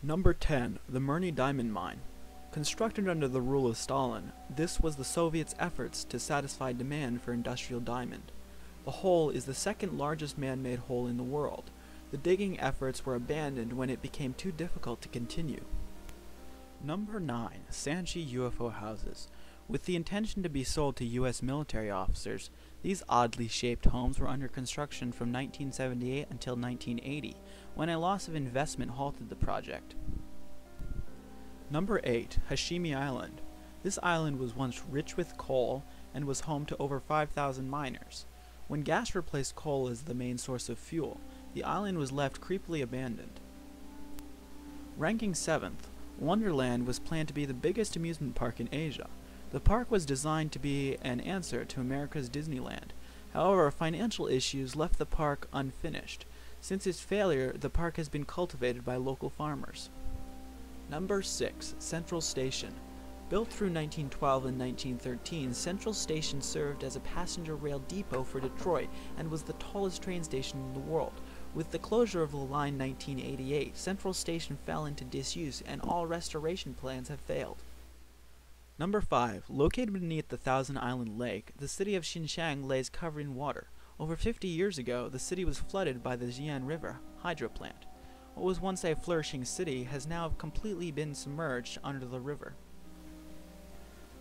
Number 10. The Mirny Diamond Mine. Constructed under the rule of Stalin, this was the Soviets' efforts to satisfy demand for industrial diamond. The hole is the second largest man-made hole in the world. The digging efforts were abandoned when it became too difficult to continue. Number 9. Sanzhi UFO Houses. With the intention to be sold to U.S. military officers, these oddly shaped homes were under construction from 1978 until 1980, when a loss of investment halted the project. Number 8. Hashima Island. This island was once rich with coal and was home to over 5,000 miners. When gas replaced coal as the main source of fuel, the island was left creepily abandoned. Ranking 7th, Wonderland was planned to be the biggest amusement park in Asia. The park was designed to be an answer to America's Disneyland. However, financial issues left the park unfinished. Since its failure, the park has been cultivated by local farmers. Number 6. Central Station. Built through 1912 and 1913, Central Station served as a passenger rail depot for Detroit and was the tallest train station in the world. With the closure of the line in 1988, Central Station fell into disuse and all restoration plans have failed. Number 5. Located beneath the Thousand Island Lake, the city of Shicheng lays covered in water. Over 50 years ago, the city was flooded by the Jian River hydro plant. What was once a flourishing city has now completely been submerged under the river.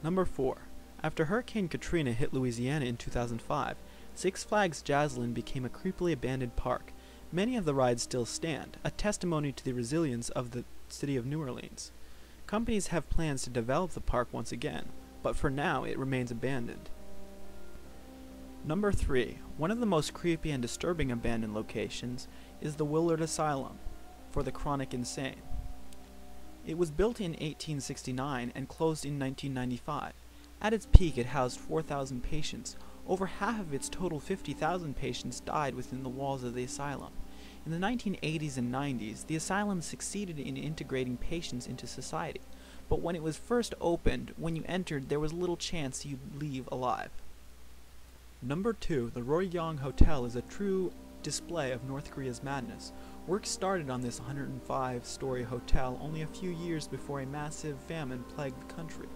Number 4. After Hurricane Katrina hit Louisiana in 2005, Six Flags Jazzland became a creepily abandoned park. Many of the rides still stand, a testimony to the resilience of the city of New Orleans. Companies have plans to develop the park once again, but for now it remains abandoned. Number 3. One of the most creepy and disturbing abandoned locations is the Willard Asylum for the chronic insane. It was built in 1869 and closed in 1995. At its peak it housed 4,000 patients. Over half of its total 50,000 patients died within the walls of the asylum. In the 1980s and 90s, the asylum succeeded in integrating patients into society, but when it was first opened, when you entered, there was little chance you'd leave alive. Number 2. The Ryugyong Hotel is a true display of North Korea's madness. Work started on this 105-story hotel only a few years before a massive famine plagued the country.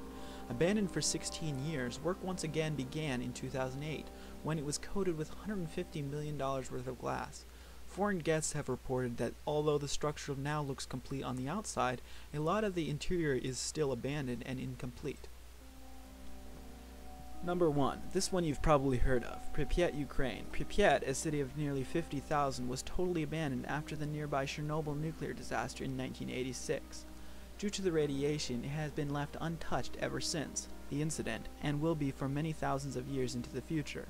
Abandoned for 16 years, work once again began in 2008, when it was coated with $150 million worth of glass. Foreign guests have reported that although the structure now looks complete on the outside, a lot of the interior is still abandoned and incomplete. Number 1. This one you've probably heard of. Pripyat Ukraine. Pripyat, a city of nearly 50,000, was totally abandoned after the nearby Chernobyl nuclear disaster in 1986. Due to the radiation, it has been left untouched ever since the incident, and will be for many thousands of years into the future.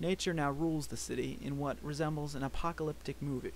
Nature now rules the city in what resembles an apocalyptic movie.